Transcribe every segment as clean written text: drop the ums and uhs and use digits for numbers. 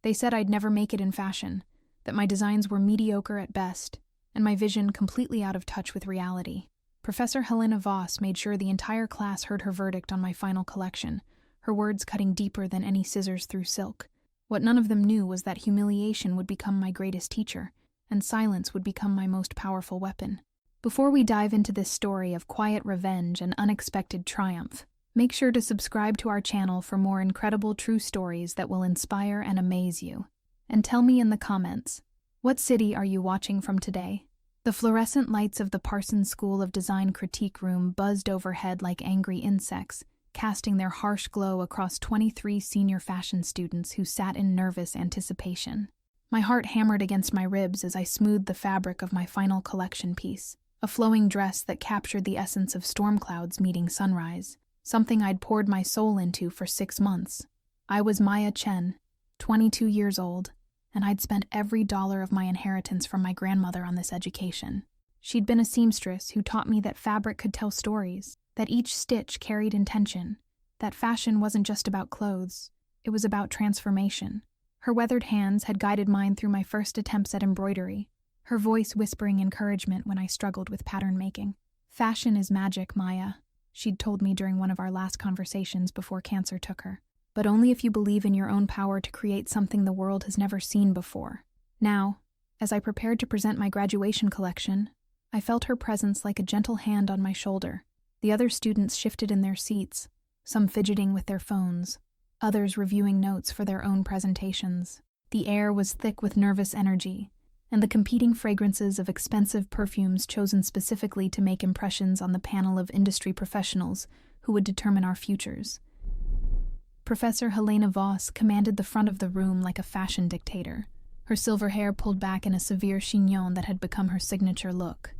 They said I'd never make it in fashion, that my designs were mediocre at best, and my vision completely out of touch with reality. Professor Helena Voss made sure the entire class heard her verdict on my final collection, her words cutting deeper than any scissors through silk. What none of them knew was that humiliation would become my greatest teacher, and silence would become my most powerful weapon. Before we dive into this story of quiet revenge and unexpected triumph, make sure to subscribe to our channel for more incredible true stories that will inspire and amaze you. And tell me in the comments, what city are you watching from today? The fluorescent lights of the Parsons School of Design critique room buzzed overhead like angry insects, casting their harsh glow across 23 senior fashion students who sat in nervous anticipation. My heart hammered against my ribs as I smoothed the fabric of my final collection piece, a flowing dress that captured the essence of storm clouds meeting sunrise, something I'd poured my soul into for 6 months. I was Maya Chen, 22 years old, and I'd spent every dollar of my inheritance from my grandmother on this education. She'd been a seamstress who taught me that fabric could tell stories, that each stitch carried intention, that fashion wasn't just about clothes, it was about transformation. Her weathered hands had guided mine through my first attempts at embroidery, her voice whispering encouragement when I struggled with pattern making. "Fashion is magic, Maya," she'd told me during one of our last conversations before cancer took her. "But only if you believe in your own power to create something the world has never seen before." Now, as I prepared to present my graduation collection, I felt her presence like a gentle hand on my shoulder. The other students shifted in their seats, some fidgeting with their phones, others reviewing notes for their own presentations. The air was thick with nervous energy, and the competing fragrances of expensive perfumes chosen specifically to make impressions on the panel of industry professionals who would determine our futures. Professor Helena Voss commanded the front of the room like a fashion dictator, her silver hair pulled back in a severe chignon that had become her signature look.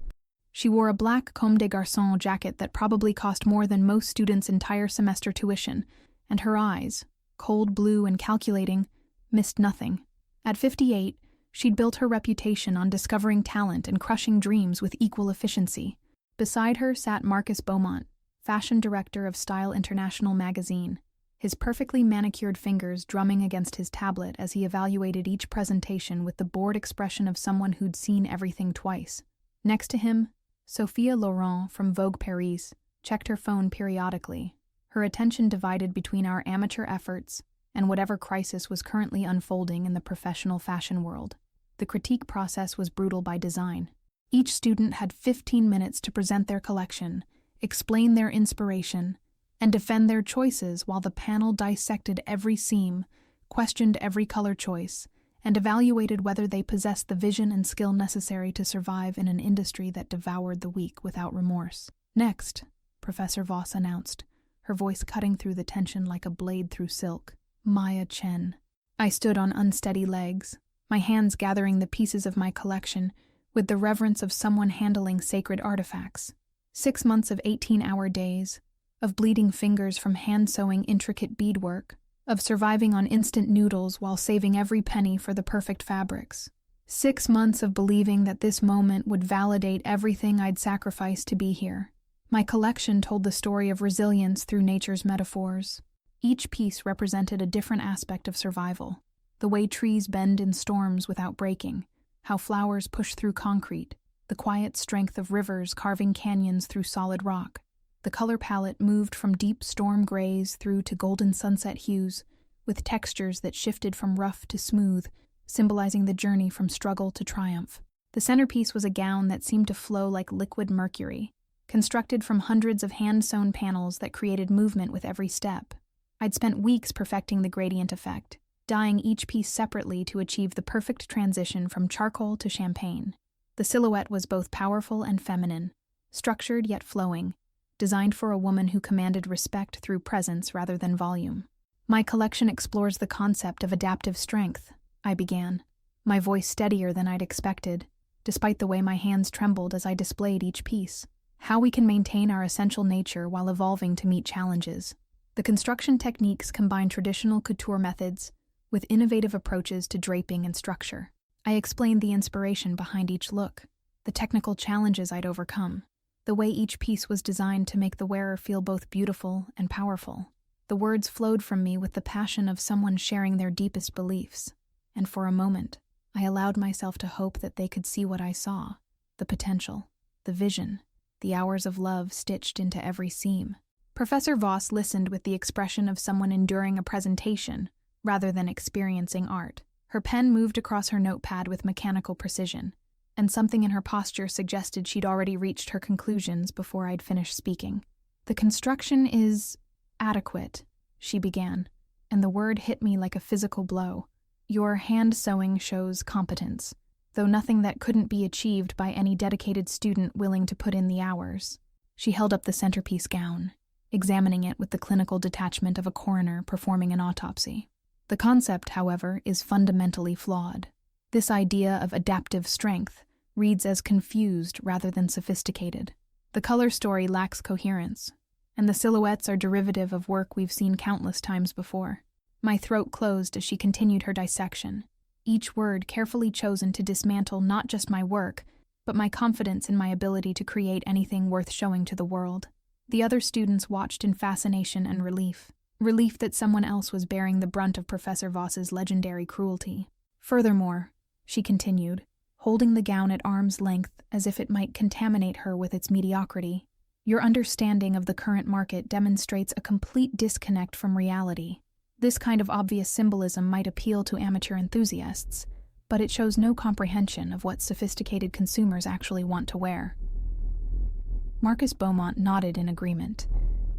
She wore a black Comme des Garçons jacket that probably cost more than most students' entire semester tuition, and her eyes, cold blue and calculating, missed nothing. At 58, she'd built her reputation on discovering talent and crushing dreams with equal efficiency. Beside her sat Marcus Beaumont, fashion director of Style International magazine, his perfectly manicured fingers drumming against his tablet as he evaluated each presentation with the bored expression of someone who'd seen everything twice. Next to him, Sophia Laurent from Vogue Paris checked her phone periodically, her attention divided between our amateur efforts and whatever crisis was currently unfolding in the professional fashion world. The critique process was brutal by design. Each student had 15 minutes to present their collection, explain their inspiration, and defend their choices while the panel dissected every seam, questioned every color choice, and evaluated whether they possessed the vision and skill necessary to survive in an industry that devoured the weak without remorse. "Next," Professor Voss announced, her voice cutting through the tension like a blade through silk, "Maya Chen." I stood on unsteady legs, my hands gathering the pieces of my collection with the reverence of someone handling sacred artifacts. 6 months of 18-hour days, of bleeding fingers from hand-sewing intricate beadwork, of surviving on instant noodles while saving every penny for the perfect fabrics. 6 months of believing that this moment would validate everything I'd sacrificed to be here. My collection told the story of resilience through nature's metaphors. Each piece represented a different aspect of survival. The way trees bend in storms without breaking, how flowers push through concrete, the quiet strength of rivers carving canyons through solid rock. The color palette moved from deep storm grays through to golden sunset hues, with textures that shifted from rough to smooth, symbolizing the journey from struggle to triumph. The centerpiece was a gown that seemed to flow like liquid mercury, constructed from hundreds of hand-sewn panels that created movement with every step. I'd spent weeks perfecting the gradient effect, dyeing each piece separately to achieve the perfect transition from charcoal to champagne. The silhouette was both powerful and feminine, structured yet flowing, designed for a woman who commanded respect through presence rather than volume. "My collection explores the concept of adaptive strength," I began, my voice steadier than I'd expected, despite the way my hands trembled as I displayed each piece. "How we can maintain our essential nature while evolving to meet challenges." The construction techniques combine traditional couture methods with innovative approaches to draping and structure. I explained the inspiration behind each look, the technical challenges I'd overcome, the way each piece was designed to make the wearer feel both beautiful and powerful. The words flowed from me with the passion of someone sharing their deepest beliefs. and for a moment, I allowed myself to hope that they could see what I saw, the potential, the vision, the hours of love stitched into every seam. Professor Voss listened with the expression of someone enduring a presentation rather than experiencing art. Her pen moved across her notepad with mechanical precision, and something in her posture suggested she'd already reached her conclusions before I'd finished speaking. "The construction is adequate," she began, and the word hit me like a physical blow. "Your hand sewing shows competence, though nothing that couldn't be achieved by any dedicated student willing to put in the hours." She held up the centerpiece gown, examining it with the clinical detachment of a coroner performing an autopsy. "The concept, however, is fundamentally flawed. This idea of adaptive strength reads as confused rather than sophisticated. The color story lacks coherence, and the silhouettes are derivative of work we've seen countless times before." My throat closed as she continued her dissection, each word carefully chosen to dismantle not just my work, but my confidence in my ability to create anything worth showing to the world. The other students watched in fascination and relief that someone else was bearing the brunt of Professor Voss's legendary cruelty. "Furthermore," she continued, holding the gown at arm's length as if it might contaminate her with its mediocrity, "your understanding of the current market demonstrates a complete disconnect from reality. This kind of obvious symbolism might appeal to amateur enthusiasts, but it shows no comprehension of what sophisticated consumers actually want to wear." Marcus Beaumont nodded in agreement,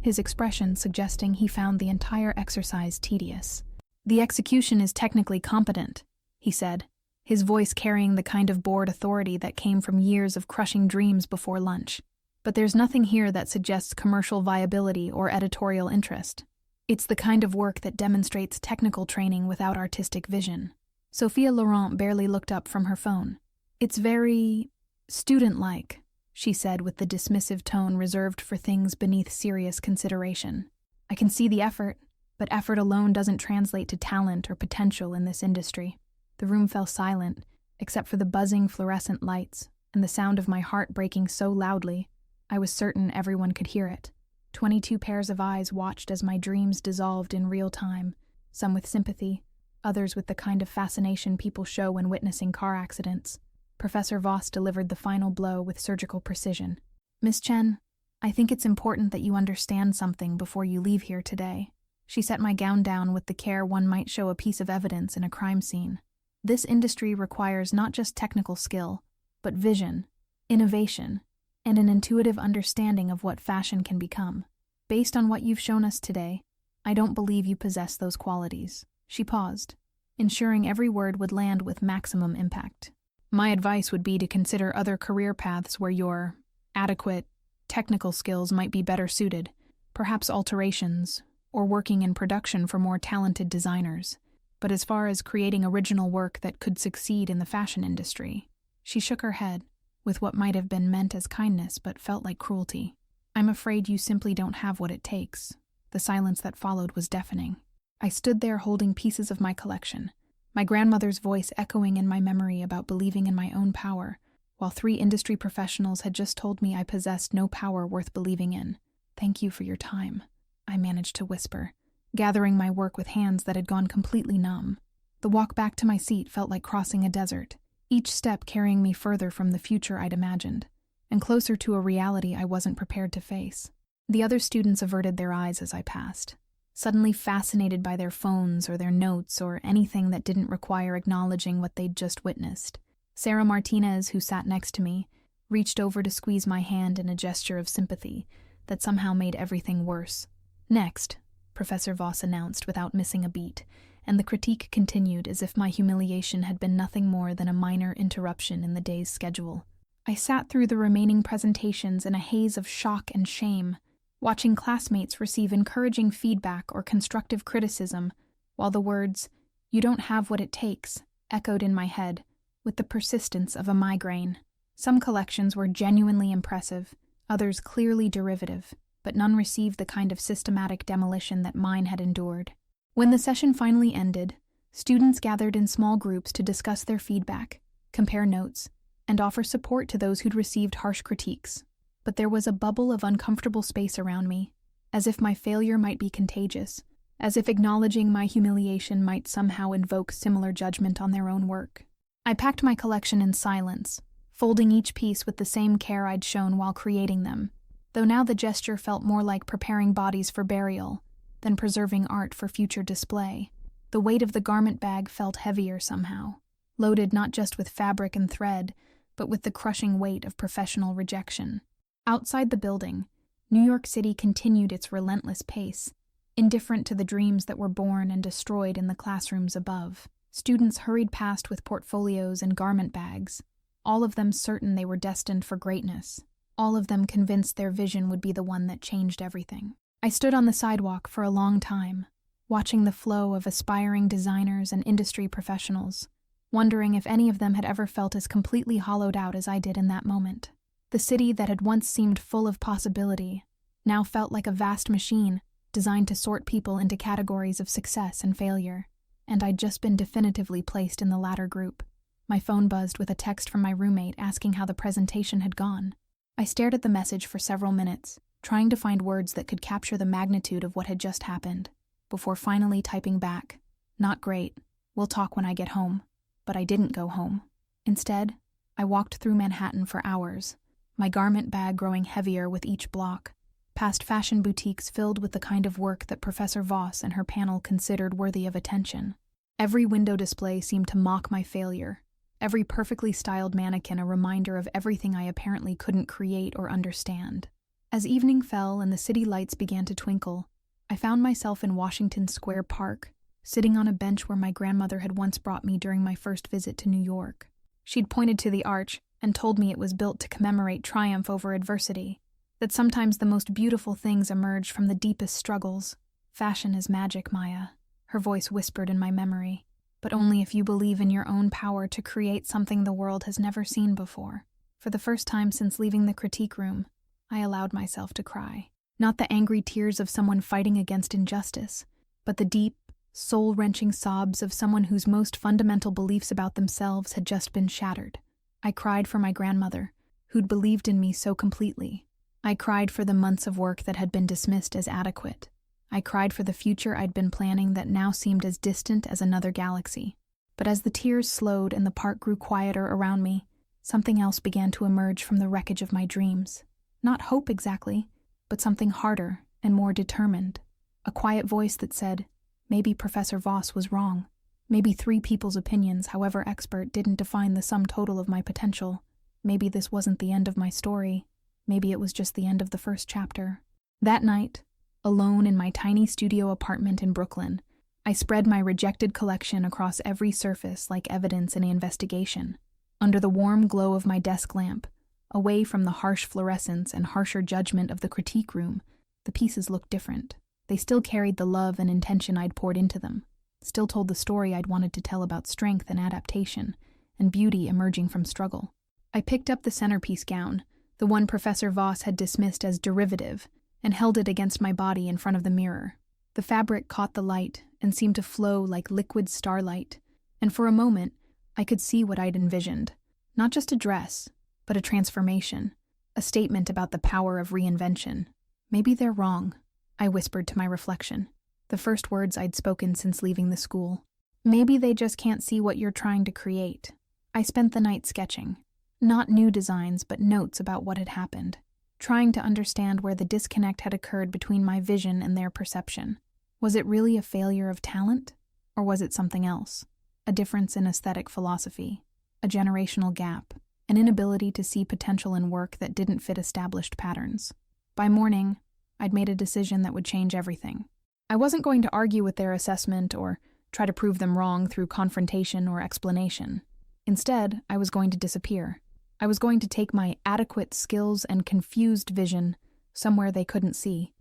his expression suggesting he found the entire exercise tedious. "The execution is technically competent," he said, his voice carrying the kind of bored authority that came from years of crushing dreams before lunch. "But there's nothing here that suggests commercial viability or editorial interest. It's the kind of work that demonstrates technical training without artistic vision." Sophia Laurent barely looked up from her phone. "It's very student-like," she said with the dismissive tone reserved for things beneath serious consideration. "I can see the effort, but effort alone doesn't translate to talent or potential in this industry." The room fell silent, except for the buzzing fluorescent lights and the sound of my heart breaking so loudly, I was certain everyone could hear it. 22 pairs of eyes watched as my dreams dissolved in real time, some with sympathy, others with the kind of fascination people show when witnessing car accidents. Professor Voss delivered the final blow with surgical precision. "Miss Chen, I think it's important that you understand something before you leave here today." She set my gown down with the care one might show a piece of evidence in a crime scene. "This industry requires not just technical skill, but vision, innovation, and an intuitive understanding of what fashion can become. Based on what you've shown us today, I don't believe you possess those qualities." She paused, ensuring every word would land with maximum impact. "My advice would be to consider other career paths where your adequate technical skills might be better suited, perhaps alterations, or working in production for more talented designers. But as far as creating original work that could succeed in the fashion industry," she shook her head, with what might have been meant as kindness but felt like cruelty. "I'm afraid you simply don't have what it takes." The silence that followed was deafening. I stood there holding pieces of my collection, my grandmother's voice echoing in my memory about believing in my own power, while 3 industry professionals had just told me I possessed no power worth believing in. "Thank you for your time," I managed to whisper, gathering my work with hands that had gone completely numb. The walk back to my seat felt like crossing a desert, each step carrying me further from the future I'd imagined, and closer to a reality I wasn't prepared to face. The other students averted their eyes as I passed, suddenly fascinated by their phones or their notes or anything that didn't require acknowledging what they'd just witnessed. Sarah Martinez, who sat next to me, reached over to squeeze my hand in a gesture of sympathy that somehow made everything worse. "Next," Professor Voss announced without missing a beat, and the critique continued as if my humiliation had been nothing more than a minor interruption in the day's schedule. I sat through the remaining presentations in a haze of shock and shame, watching classmates receive encouraging feedback or constructive criticism, while the words, "You don't have what it takes," echoed in my head, with the persistence of a migraine. Some collections were genuinely impressive, others clearly derivative, but none received the kind of systematic demolition that mine had endured. When the session finally ended, students gathered in small groups to discuss their feedback, compare notes, and offer support to those who'd received harsh critiques. But there was a bubble of uncomfortable space around me, as if my failure might be contagious, as if acknowledging my humiliation might somehow invoke similar judgment on their own work. I packed my collection in silence, folding each piece with the same care I'd shown while creating them, though now the gesture felt more like preparing bodies for burial than preserving art for future display. The weight of the garment bag felt heavier somehow, loaded not just with fabric and thread, but with the crushing weight of professional rejection. Outside the building, New York City continued its relentless pace, indifferent to the dreams that were born and destroyed in the classrooms above. Students hurried past with portfolios and garment bags, all of them certain they were destined for greatness, all of them convinced their vision would be the one that changed everything. I stood on the sidewalk for a long time, watching the flow of aspiring designers and industry professionals, wondering if any of them had ever felt as completely hollowed out as I did in that moment. The city that had once seemed full of possibility now felt like a vast machine designed to sort people into categories of success and failure, and I'd just been definitively placed in the latter group. My phone buzzed with a text from my roommate asking how the presentation had gone. I stared at the message for several minutes, trying to find words that could capture the magnitude of what had just happened, before finally typing back, "Not great, we'll talk when I get home." But I didn't go home. Instead, I walked through Manhattan for hours, my garment bag growing heavier with each block, past fashion boutiques filled with the kind of work that Professor Voss and her panel considered worthy of attention. Every window display seemed to mock my failure, every perfectly styled mannequin a reminder of everything I apparently couldn't create or understand. As evening fell and the city lights began to twinkle, I found myself in Washington Square Park, sitting on a bench where my grandmother had once brought me during my first visit to New York. She'd pointed to the arch and told me it was built to commemorate triumph over adversity, that sometimes the most beautiful things emerge from the deepest struggles. "Fashion is magic, Maya," her voice whispered in my memory, "but only if you believe in your own power to create something the world has never seen before." For the first time since leaving the critique room, I allowed myself to cry. Not the angry tears of someone fighting against injustice, but the deep, soul-wrenching sobs of someone whose most fundamental beliefs about themselves had just been shattered. I cried for my grandmother, who'd believed in me so completely. I cried for the months of work that had been dismissed as adequate. I cried for the future I'd been planning that now seemed as distant as another galaxy. But as the tears slowed and the park grew quieter around me, something else began to emerge from the wreckage of my dreams. Not hope exactly, but something harder and more determined. A quiet voice that said, maybe Professor Voss was wrong. Maybe 3 people's opinions, however expert, didn't define the sum total of my potential. Maybe this wasn't the end of my story. Maybe it was just the end of the first chapter. That night, alone in my tiny studio apartment in Brooklyn, I spread my rejected collection across every surface like evidence in an investigation. Under the warm glow of my desk lamp, away from the harsh fluorescence and harsher judgment of the critique room, the pieces looked different. They still carried the love and intention I'd poured into them, still told the story I'd wanted to tell about strength and adaptation, and beauty emerging from struggle. I picked up the centerpiece gown, the one Professor Voss had dismissed as derivative, and held it against my body in front of the mirror. The fabric caught the light and seemed to flow like liquid starlight, and for a moment, I could see what I'd envisioned. Not just a dress, but a transformation, a statement about the power of reinvention. Maybe they're wrong, I whispered to my reflection, the first words I'd spoken since leaving the school. Maybe they just can't see what you're trying to create. I spent the night sketching. Not new designs, but notes about what had happened, trying to understand where the disconnect had occurred between my vision and their perception. Was it really a failure of talent? Or was it something else? A difference in aesthetic philosophy, a generational gap, an inability to see potential in work that didn't fit established patterns. By morning, I'd made a decision that would change everything. I wasn't going to argue with their assessment or try to prove them wrong through confrontation or explanation. Instead, I was going to disappear. I was going to take my adequate skills and confused vision somewhere they couldn't see,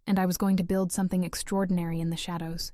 and I was going to build something extraordinary in the shadows.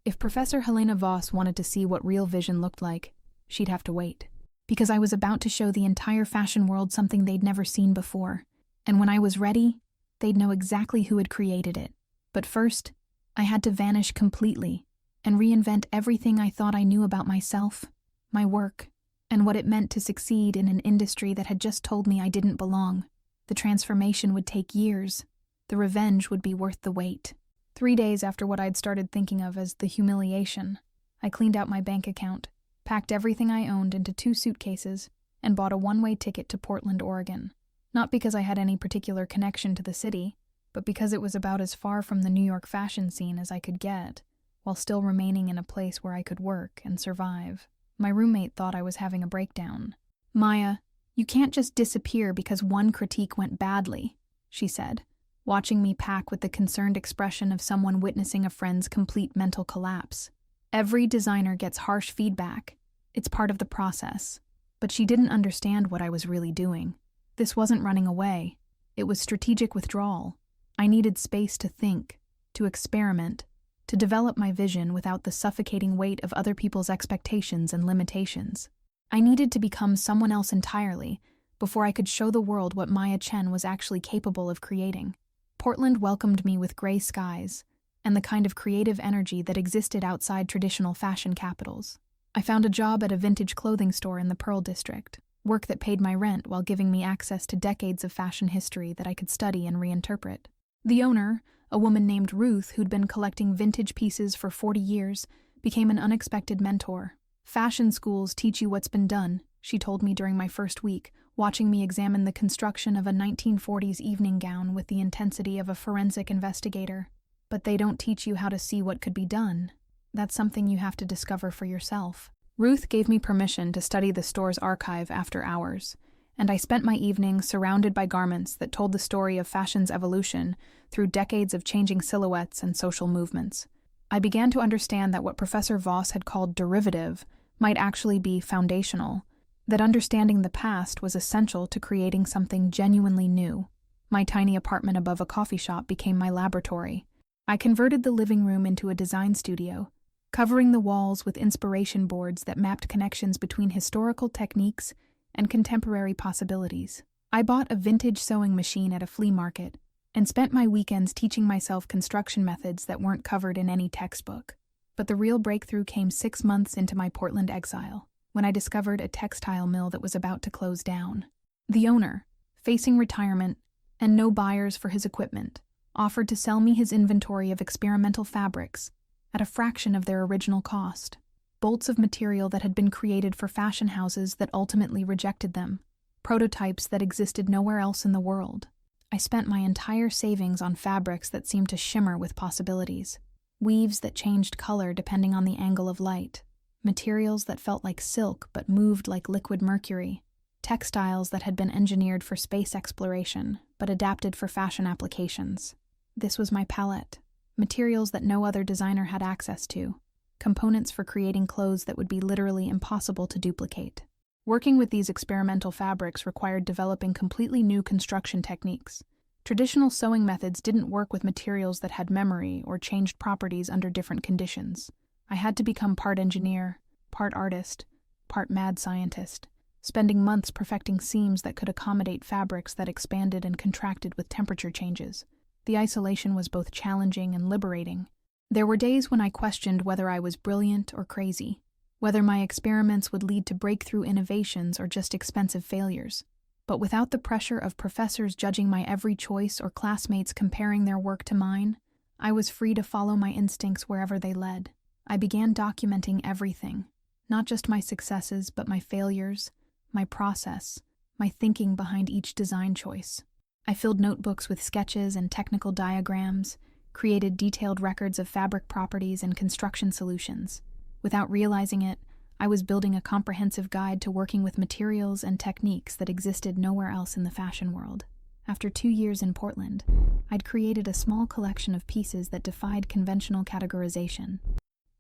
If Professor Helena Voss wanted to see what real vision looked like, she'd have to wait, because I was about to show the entire fashion world something they'd never seen before, and when I was ready, they'd know exactly who had created it. But first, I had to vanish completely and reinvent everything I thought I knew about myself, my work, and what it meant to succeed in an industry that had just told me I didn't belong. The transformation would take years. The revenge would be worth the wait. 3 days after what I'd started thinking of as the humiliation, I cleaned out my bank account, packed everything I owned into 2 suitcases, and bought a one-way ticket to Portland, Oregon. Not because I had any particular connection to the city, but because it was about as far from the New York fashion scene as I could get, while still remaining in a place where I could work and survive. My roommate thought I was having a breakdown. "Maya, you can't just disappear because one critique went badly," she said, watching me pack with the concerned expression of someone witnessing a friend's complete mental collapse. "Every designer gets harsh feedback. It's part of the process." But she didn't understand what I was really doing. This wasn't running away. It was strategic withdrawal. I needed space to think, to experiment, to develop my vision without the suffocating weight of other people's expectations and limitations. I needed to become someone else entirely before I could show the world what Maya Chen was actually capable of creating. Portland welcomed me with gray skies and the kind of creative energy that existed outside traditional fashion capitals. I found a job at a vintage clothing store in the Pearl District, work that paid my rent while giving me access to decades of fashion history that I could study and reinterpret. The owner, a woman named Ruth who'd been collecting vintage pieces for 40 years, became an unexpected mentor. "Fashion schools teach you what's been done," she told me during my first week, watching me examine the construction of a 1940s evening gown with the intensity of a forensic investigator. "But they don't teach you how to see what could be done. That's something you have to discover for yourself." Ruth gave me permission to study the store's archive after hours, and I spent my evenings surrounded by garments that told the story of fashion's evolution through decades of changing silhouettes and social movements. I began to understand that what Professor Voss had called derivative might actually be foundational, that understanding the past was essential to creating something genuinely new. My tiny apartment above a coffee shop became my laboratory. I converted the living room into a design studio, covering the walls with inspiration boards that mapped connections between historical techniques and contemporary possibilities. I bought a vintage sewing machine at a flea market and spent my weekends teaching myself construction methods that weren't covered in any textbook. But the real breakthrough came 6 months into my Portland exile, when I discovered a textile mill that was about to close down. The owner, facing retirement and no buyers for his equipment, offered to sell me his inventory of experimental fabrics at a fraction of their original cost. Bolts of material that had been created for fashion houses that ultimately rejected them, prototypes that existed nowhere else in the world. I spent my entire savings on fabrics that seemed to shimmer with possibilities, weaves that changed color depending on the angle of light, materials that felt like silk but moved like liquid mercury, textiles that had been engineered for space exploration but adapted for fashion applications. This was my palette, materials that no other designer had access to, components for creating clothes that would be literally impossible to duplicate. Working with these experimental fabrics required developing completely new construction techniques. Traditional sewing methods didn't work with materials that had memory or changed properties under different conditions. I had to become part engineer, part artist, part mad scientist, spending months perfecting seams that could accommodate fabrics that expanded and contracted with temperature changes. The isolation was both challenging and liberating. There were days when I questioned whether I was brilliant or crazy, whether my experiments would lead to breakthrough innovations or just expensive failures. But without the pressure of professors judging my every choice or classmates comparing their work to mine, I was free to follow my instincts wherever they led. I began documenting everything, not just my successes, but my failures, my process, my thinking behind each design choice. I filled notebooks with sketches and technical diagrams, created detailed records of fabric properties and construction solutions. Without realizing it, I was building a comprehensive guide to working with materials and techniques that existed nowhere else in the fashion world. After 2 years in Portland, I'd created a small collection of pieces that defied conventional categorization.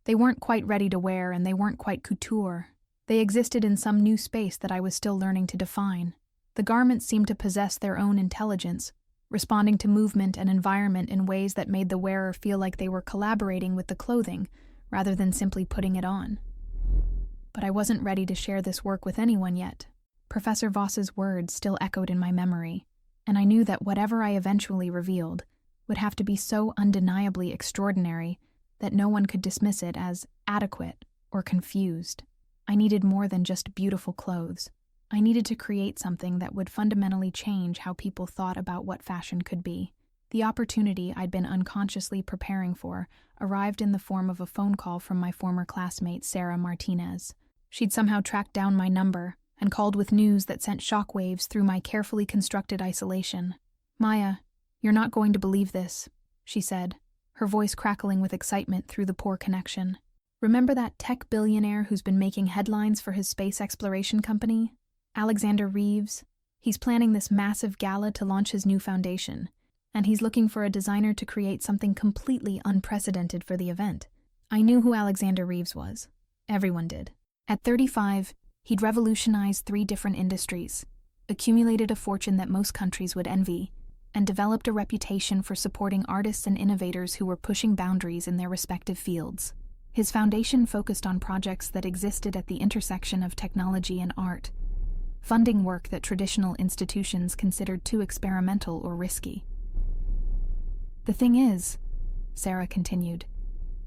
They weren't quite ready to wear, and they weren't quite couture. They existed in some new space that I was still learning to define. The garments seemed to possess their own intelligence, responding to movement and environment in ways that made the wearer feel like they were collaborating with the clothing, rather than simply putting it on. But I wasn't ready to share this work with anyone yet. Professor Voss's words still echoed in my memory, and I knew that whatever I eventually revealed would have to be so undeniably extraordinary that no one could dismiss it as adequate or confused. I needed more than just beautiful clothes. I needed to create something that would fundamentally change how people thought about what fashion could be. The opportunity I'd been unconsciously preparing for arrived in the form of a phone call from my former classmate, Sarah Martinez. She'd somehow tracked down my number and called with news that sent shockwaves through my carefully constructed isolation. "Maya, you're not going to believe this," she said, her voice crackling with excitement through the poor connection. "Remember that tech billionaire who's been making headlines for his space exploration company? Alexander Reeves? He's planning this massive gala to launch his new foundation, and he's looking for a designer to create something completely unprecedented for the event." I knew who Alexander Reeves was. Everyone did. At 35, he'd revolutionized 3 different industries, accumulated a fortune that most countries would envy, and developed a reputation for supporting artists and innovators who were pushing boundaries in their respective fields. His foundation focused on projects that existed at the intersection of technology and art, funding work that traditional institutions considered too experimental or risky. "The thing is," Sarah continued,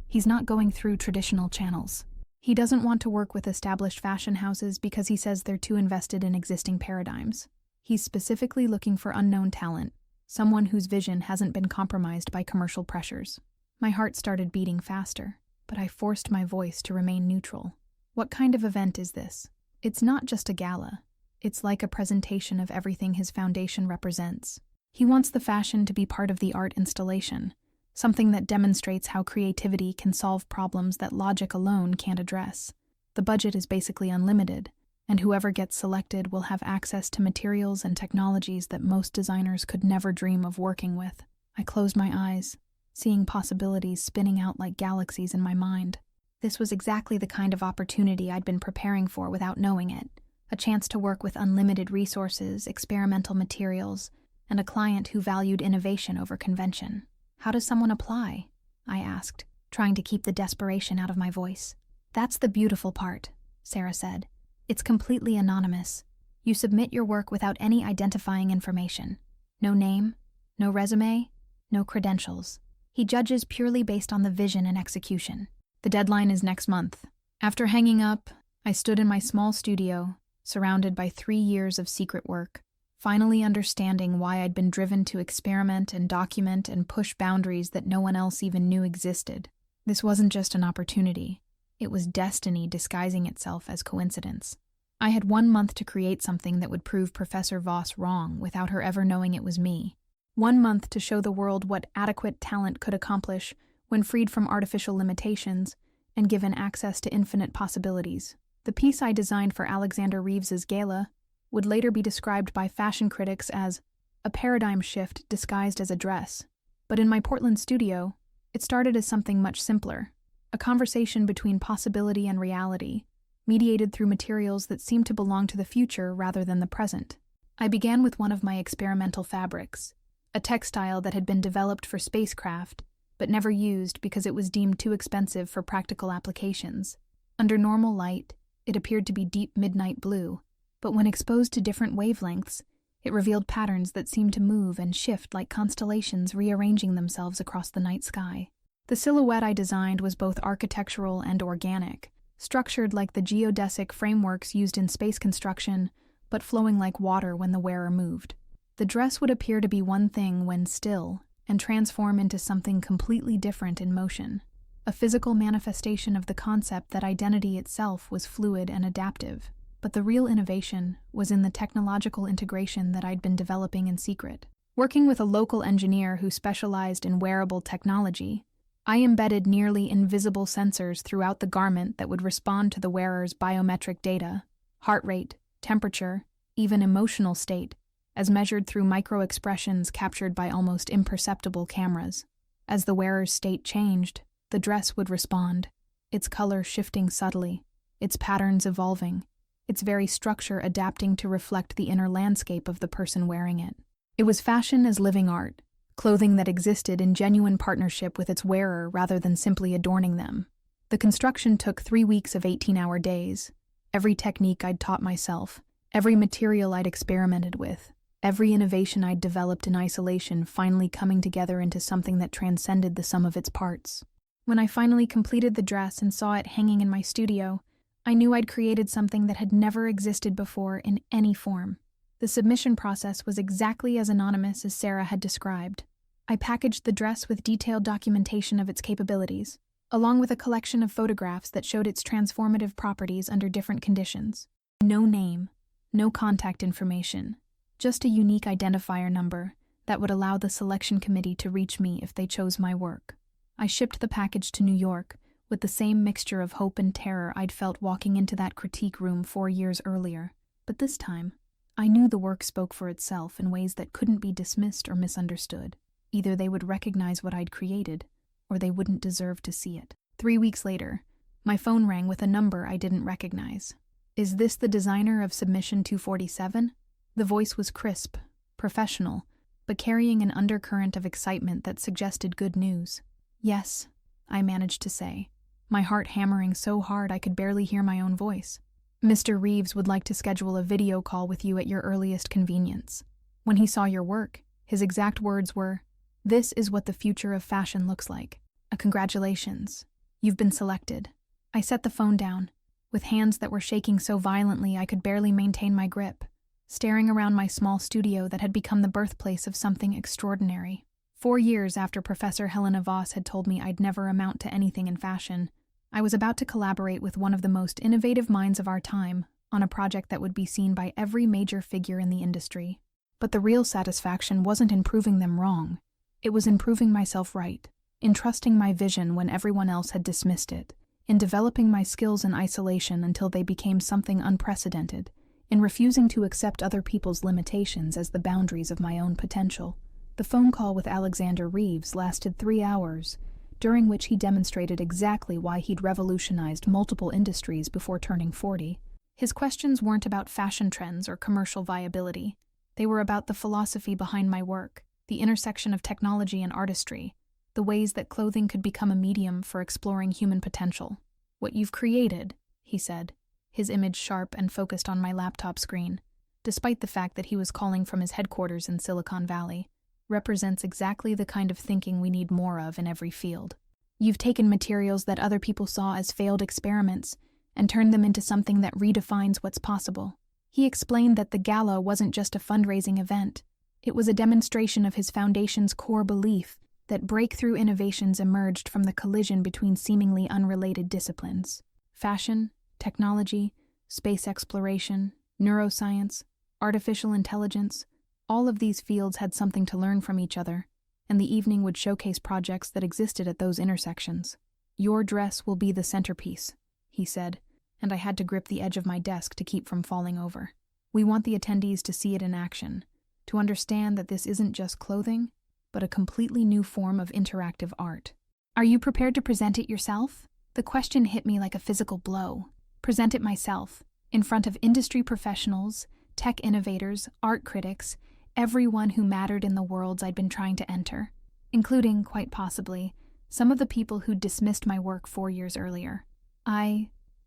"he's not going through traditional channels. He doesn't want to work with established fashion houses because he says they're too invested in existing paradigms. He's specifically looking for unknown talent, someone whose vision hasn't been compromised by commercial pressures." My heart started beating faster, but I forced my voice to remain neutral. "What kind of event is this?" "It's not just a gala. It's like a presentation of everything his foundation represents. He wants the fashion to be part of the art installation, something that demonstrates how creativity can solve problems that logic alone can't address. The budget is basically unlimited, and whoever gets selected will have access to materials and technologies that most designers could never dream of working with." I closed my eyes, seeing possibilities spinning out like galaxies in my mind. This was exactly the kind of opportunity I'd been preparing for without knowing it. A chance to work with unlimited resources, experimental materials, and a client who valued innovation over convention. "How does someone apply?" I asked, trying to keep the desperation out of my voice. "That's the beautiful part," Sarah said. "It's completely anonymous. You submit your work without any identifying information. No name, no resume, no credentials. He judges purely based on the vision and execution." The deadline is next month. After hanging up, I stood in my small studio, surrounded by 3 years of secret work, finally understanding why I'd been driven to experiment and document and push boundaries that no one else even knew existed. This wasn't just an opportunity. It was destiny disguising itself as coincidence. I had 1 month to create something that would prove Professor Voss wrong without her ever knowing it was me. 1 month to show the world what adequate talent could accomplish when freed from artificial limitations and given access to infinite possibilities. The piece I designed for Alexander Reeves's gala would later be described by fashion critics as a paradigm shift disguised as a dress. But in my Portland studio, it started as something much simpler, a conversation between possibility and reality, mediated through materials that seemed to belong to the future rather than the present. I began with one of my experimental fabrics, a textile that had been developed for spacecraft, but never used because it was deemed too expensive for practical applications. Under normal light, it appeared to be deep midnight blue, but when exposed to different wavelengths, it revealed patterns that seemed to move and shift like constellations rearranging themselves across the night sky. The silhouette I designed was both architectural and organic, structured like the geodesic frameworks used in space construction, but flowing like water when the wearer moved. The dress would appear to be one thing when still, and transform into something completely different in motion, a physical manifestation of the concept that identity itself was fluid and adaptive. But the real innovation was in the technological integration that I'd been developing in secret. Working with a local engineer who specialized in wearable technology, I embedded nearly invisible sensors throughout the garment that would respond to the wearer's biometric data, heart rate, temperature, even emotional state, as measured through micro-expressions captured by almost imperceptible cameras. As the wearer's state changed, the dress would respond, its color shifting subtly, its patterns evolving, its very structure adapting to reflect the inner landscape of the person wearing it. It was fashion as living art, clothing that existed in genuine partnership with its wearer rather than simply adorning them. The construction took 3 weeks of 18-hour days. Every technique I'd taught myself, every material I'd experimented with, every innovation I'd developed in isolation finally coming together into something that transcended the sum of its parts. When I finally completed the dress and saw it hanging in my studio, I knew I'd created something that had never existed before in any form. The submission process was exactly as anonymous as Sarah had described. I packaged the dress with detailed documentation of its capabilities, along with a collection of photographs that showed its transformative properties under different conditions. No name, no contact information, just a unique identifier number that would allow the selection committee to reach me if they chose my work. I shipped the package to New York with the same mixture of hope and terror I'd felt walking into that critique room 4 years earlier. But this time, I knew the work spoke for itself in ways that couldn't be dismissed or misunderstood. Either they would recognize what I'd created, or they wouldn't deserve to see it. 3 weeks later, my phone rang with a number I didn't recognize. "Is this the designer of Submission 247? The voice was crisp, professional, but carrying an undercurrent of excitement that suggested good news. "Yes," I managed to say, my heart hammering so hard I could barely hear my own voice. "Mr. Reeves would like to schedule a video call with you at your earliest convenience. When he saw your work, his exact words were, 'This is what the future of fashion looks like. Congratulations. You've been selected.'" I set the phone down, with hands that were shaking so violently I could barely maintain my grip, staring around my small studio that had become the birthplace of something extraordinary. 4 years after Professor Helena Voss had told me I'd never amount to anything in fashion, I was about to collaborate with one of the most innovative minds of our time on a project that would be seen by every major figure in the industry. But the real satisfaction wasn't in proving them wrong. It was in proving myself right, in trusting my vision when everyone else had dismissed it, in developing my skills in isolation until they became something unprecedented, in refusing to accept other people's limitations as the boundaries of my own potential. The phone call with Alexander Reeves lasted 3 hours, during which he demonstrated exactly why he'd revolutionized multiple industries before turning 40. His questions weren't about fashion trends or commercial viability. They were about the philosophy behind my work, the intersection of technology and artistry, the ways that clothing could become a medium for exploring human potential. "What you've created," he said, his image sharp and focused on my laptop screen, despite the fact that he was calling from his headquarters in Silicon Valley, represents exactly the kind of thinking we need more of in every field. "You've taken materials that other people saw as failed experiments and turned them into something that redefines what's possible." He explained that the gala wasn't just a fundraising event. It was a demonstration of his foundation's core belief that breakthrough innovations emerged from the collision between seemingly unrelated disciplines. Fashion, technology, space exploration, neuroscience, artificial intelligence, all of these fields had something to learn from each other, and the evening would showcase projects that existed at those intersections. "Your dress will be the centerpiece," he said, and I had to grip the edge of my desk to keep from falling over. "We want the attendees to see it in action, to understand that this isn't just clothing, but a completely new form of interactive art." "Are you prepared to present it yourself?" The question hit me like a physical blow. Present it myself, in front of industry professionals, tech innovators, art critics, everyone who mattered in the worlds I'd been trying to enter, including, quite possibly, some of the people who'd dismissed my work 4 years earlier.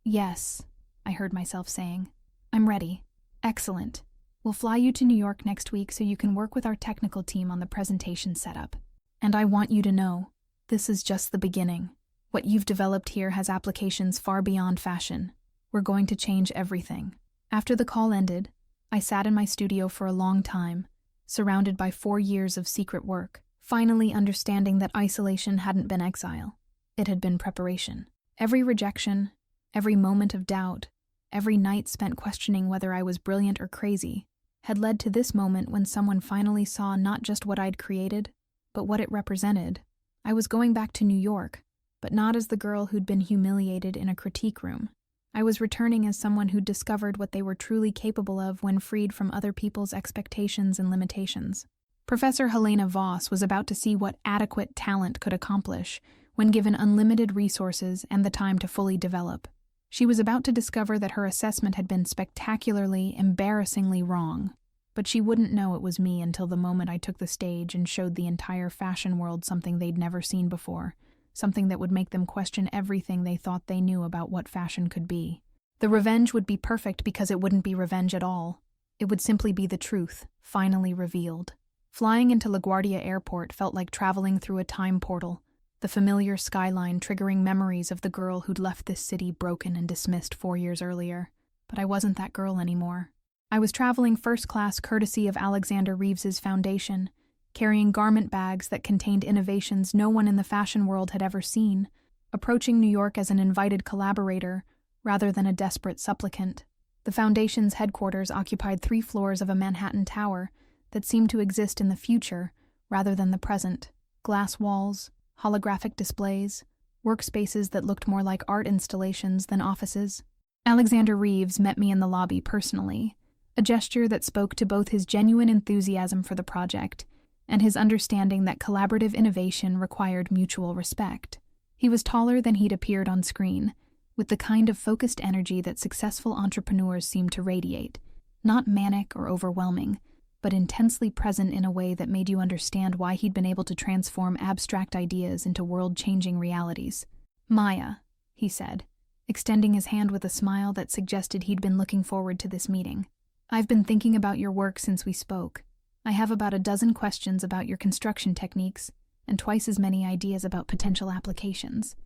Yes, I heard myself saying. "I'm ready. Excellent. We'll fly you to New York next week so you can work with our technical team on the presentation setup. And I want you to know, this is just the beginning. What you've developed here has applications far beyond fashion. We're going to change everything." After the call ended, I sat in my studio for a long time, surrounded by 4 years of secret work, finally understanding that isolation hadn't been exile. It had been preparation. Every rejection, every moment of doubt, every night spent questioning whether I was brilliant or crazy, had led to this moment when someone finally saw not just what I'd created, but what it represented. I was going back to New York, but not as the girl who'd been humiliated in a critique room. I was returning as someone who'd discovered what they were truly capable of when freed from other people's expectations and limitations. Professor Helena Voss was about to see what adequate talent could accomplish when given unlimited resources and the time to fully develop. She was about to discover that her assessment had been spectacularly, embarrassingly wrong, but she wouldn't know it was me until the moment I took the stage and showed the entire fashion world something they'd never seen before, something that would make them question everything they thought they knew about what fashion could be. The revenge would be perfect because it wouldn't be revenge at all. It would simply be the truth, finally revealed. Flying into LaGuardia Airport felt like traveling through a time portal, the familiar skyline triggering memories of the girl who'd left this city broken and dismissed 4 years earlier. But I wasn't that girl anymore. I was traveling first class courtesy of Alexander Reeves's foundation, carrying garment bags that contained innovations no one in the fashion world had ever seen, approaching New York as an invited collaborator rather than a desperate supplicant. The Foundation's headquarters occupied 3 floors of a Manhattan tower that seemed to exist in the future rather than the present. Glass walls, holographic displays, workspaces that looked more like art installations than offices. Alexander Reeves met me in the lobby personally, a gesture that spoke to both his genuine enthusiasm for the project and his understanding that collaborative innovation required mutual respect. He was taller than he'd appeared on screen, with the kind of focused energy that successful entrepreneurs seem to radiate, not manic or overwhelming, but intensely present in a way that made you understand why he'd been able to transform abstract ideas into world-changing realities. "Maya," he said, extending his hand with a smile that suggested he'd been looking forward to this meeting. "I've been thinking about your work since we spoke. I have about a dozen questions about your construction techniques and twice as many ideas about potential applications."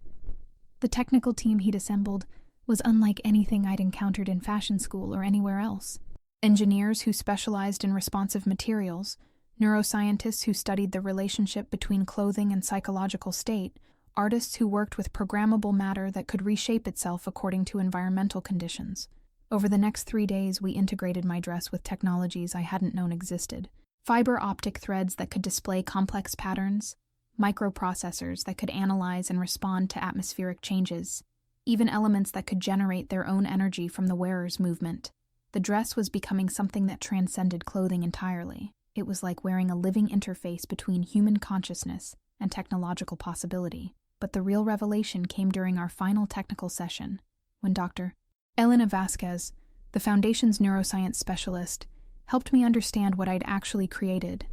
The technical team he'd assembled was unlike anything I'd encountered in fashion school or anywhere else. Engineers who specialized in responsive materials, neuroscientists who studied the relationship between clothing and psychological state, artists who worked with programmable matter that could reshape itself according to environmental conditions. Over the next 3 days, we integrated my dress with technologies I hadn't known existed. Fiber optic threads that could display complex patterns, microprocessors that could analyze and respond to atmospheric changes, even elements that could generate their own energy from the wearer's movement. The dress was becoming something that transcended clothing entirely. It was like wearing a living interface between human consciousness and technological possibility. But the real revelation came during our final technical session, when Dr. Elena Vasquez, the Foundation's neuroscience specialist, helped me understand what I'd actually created.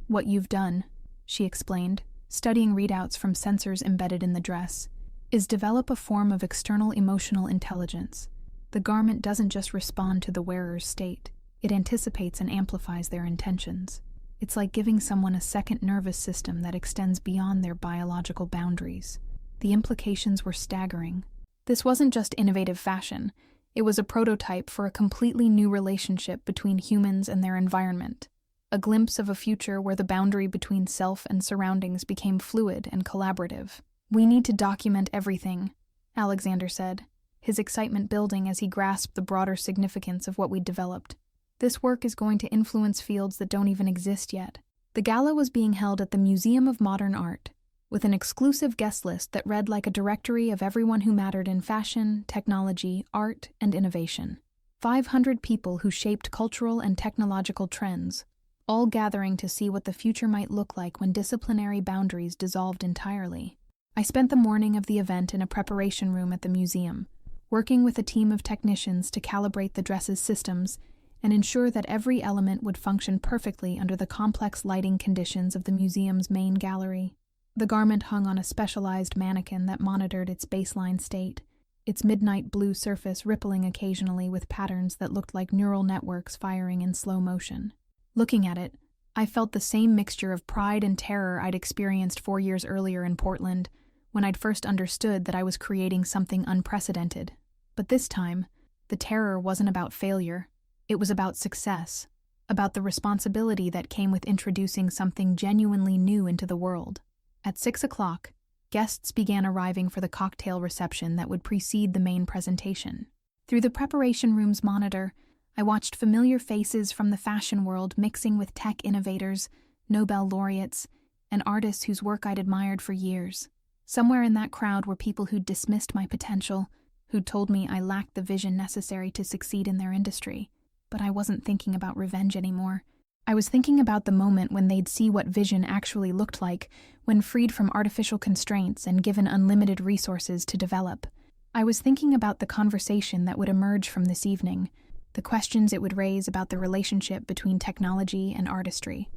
"What you've done," she explained, studying readouts from sensors embedded in the dress, "is develop a form of external emotional intelligence. The garment doesn't just respond to the wearer's state, it anticipates and amplifies their intentions. It's like giving someone a second nervous system that extends beyond their biological boundaries." The implications were staggering. This wasn't just innovative fashion, it was a prototype for a completely new relationship between humans and their environment. A glimpse of a future where the boundary between self and surroundings became fluid and collaborative. "We need to document everything," Alexander said, his excitement building as he grasped the broader significance of what we'd developed. "This work is going to influence fields that don't even exist yet." The gala was being held at the Museum of Modern Art, with an exclusive guest list that read like a directory of everyone who mattered in fashion, technology, art, and innovation. 500 people who shaped cultural and technological trends, all gathering to see what the future might look like when disciplinary boundaries dissolved entirely. I spent the morning of the event in a preparation room at the museum, working with a team of technicians to calibrate the dress's systems and ensure that every element would function perfectly under the complex lighting conditions of the museum's main gallery. The garment hung on a specialized mannequin that monitored its baseline state, its midnight blue surface rippling occasionally with patterns that looked like neural networks firing in slow motion. Looking at it, I felt the same mixture of pride and terror I'd experienced 4 years earlier in Portland, when I'd first understood that I was creating something unprecedented. But this time, the terror wasn't about failure. It was about success, about the responsibility that came with introducing something genuinely new into the world. At 6 o'clock, guests began arriving for the cocktail reception that would precede the main presentation. Through the preparation room's monitor, I watched familiar faces from the fashion world mixing with tech innovators, Nobel laureates, and artists whose work I'd admired for years. Somewhere in that crowd were people who'd dismissed my potential, who'd told me I lacked the vision necessary to succeed in their industry. But I wasn't thinking about revenge anymore. I was thinking about the moment when they'd see what vision actually looked like when freed from artificial constraints and given unlimited resources to develop. I was thinking about the conversation that would emerge from this evening, the questions it would raise about the relationship between technology and artistry,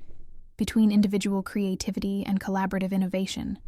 between individual creativity and collaborative innovation.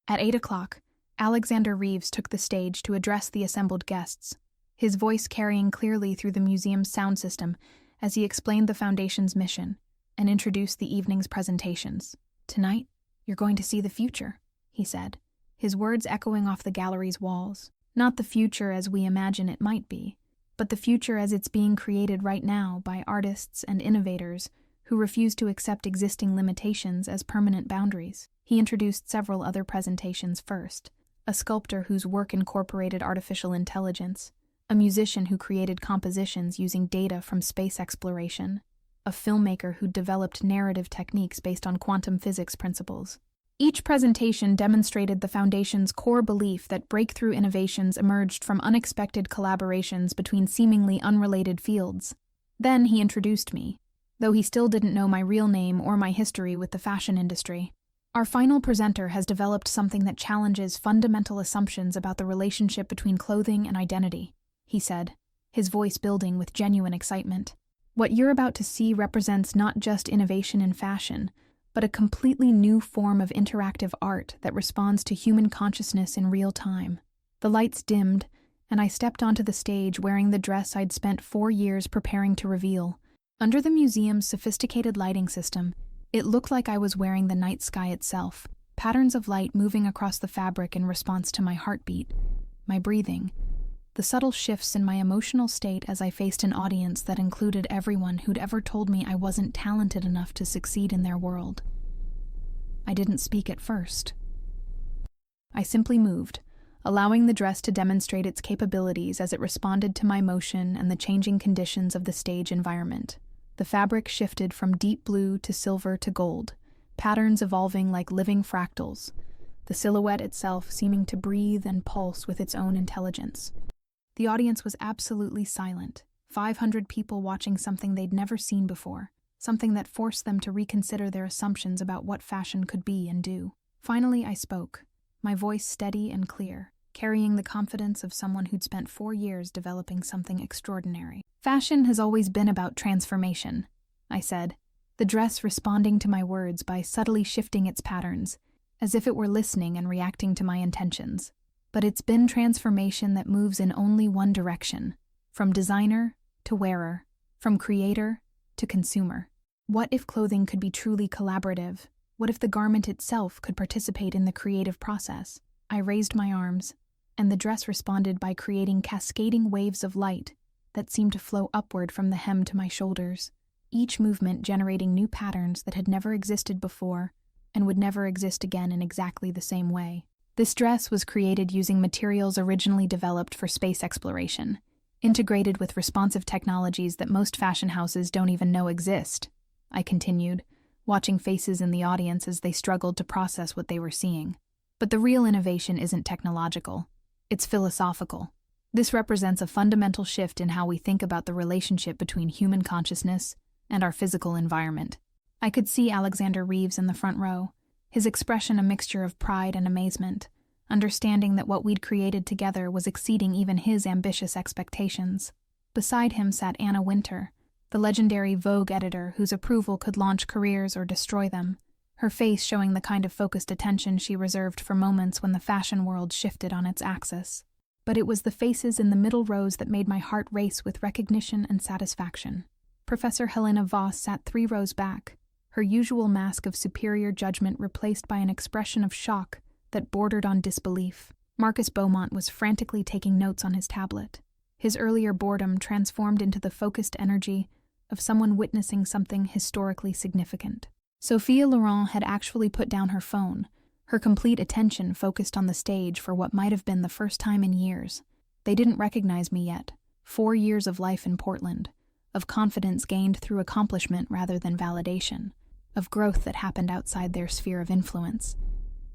At 8 o'clock, Alexander Reeves took the stage to address the assembled guests, his voice carrying clearly through the museum's sound system as he explained the Foundation's mission and introduced the evening's presentations. "Tonight, you're going to see the future," he said, his words echoing off the gallery's walls. "Not the future as we imagine it might be, but the future as it's being created right now by artists and innovators who refused to accept existing limitations as permanent boundaries. He introduced several other presentations first: a sculptor whose work incorporated artificial intelligence, a musician who created compositions using data from space exploration, a filmmaker who developed narrative techniques based on quantum physics principles. Each presentation demonstrated the Foundation's core belief that breakthrough innovations emerged from unexpected collaborations between seemingly unrelated fields. Then he introduced me, though he still didn't know my real name or my history with the fashion industry. Our final presenter has developed something that challenges fundamental assumptions about the relationship between clothing and identity, he said, his voice building with genuine excitement. What you're about to see represents not just innovation in fashion, but a completely new form of interactive art that responds to human consciousness in real time. The lights dimmed, and I stepped onto the stage wearing the dress I'd spent 4 years preparing to reveal. Under the museum's sophisticated lighting system, it looked like I was wearing the night sky itself, patterns of light moving across the fabric in response to my heartbeat, my breathing, the subtle shifts in my emotional state as I faced an audience that included everyone who'd ever told me I wasn't talented enough to succeed in their world. I didn't speak at first. I simply moved, allowing the dress to demonstrate its capabilities as it responded to my motion and the changing conditions of the stage environment. The fabric shifted from deep blue to silver to gold, patterns evolving like living fractals, the silhouette itself seeming to breathe and pulse with its own intelligence. The audience was absolutely silent, 500 people watching something they'd never seen before, something that forced them to reconsider their assumptions about what fashion could be and do. Finally, I spoke, my voice steady and clear, carrying the confidence of someone who'd spent 4 years developing something extraordinary. Fashion has always been about transformation, I said, the dress responding to my words by subtly shifting its patterns, as if it were listening and reacting to my intentions. But it's been transformation that moves in only one direction, from designer to wearer, from creator to consumer. What if clothing could be truly collaborative? What if the garment itself could participate in the creative process? I raised my arms, and the dress responded by creating cascading waves of light that seemed to flow upward from the hem to my shoulders, each movement generating new patterns that had never existed before and would never exist again in exactly the same way. This dress was created using materials originally developed for space exploration, integrated with responsive technologies that most fashion houses don't even know exist, I continued, watching faces in the audience as they struggled to process what they were seeing. But the real innovation isn't technological, it's philosophical. This represents a fundamental shift in how we think about the relationship between human consciousness and our physical environment. I could see Alexander Reeves in the front row, his expression a mixture of pride and amazement, understanding that what we'd created together was exceeding even his ambitious expectations. Beside him sat Anna Wintour, the legendary Vogue editor whose approval could launch careers or destroy them, her face showing the kind of focused attention she reserved for moments when the fashion world shifted on its axis. But it was the faces in the middle rows that made my heart race with recognition and satisfaction. Professor Helena Voss sat 3 rows back, her usual mask of superior judgment replaced by an expression of shock that bordered on disbelief. Marcus Beaumont was frantically taking notes on his tablet, his earlier boredom transformed into the focused energy of someone witnessing something historically significant. Sophia Loren had actually put down her phone, her complete attention focused on the stage for what might have been the first time in years. They didn't recognize me yet. 4 years of life in Portland, of confidence gained through accomplishment rather than validation, of growth that happened outside their sphere of influence,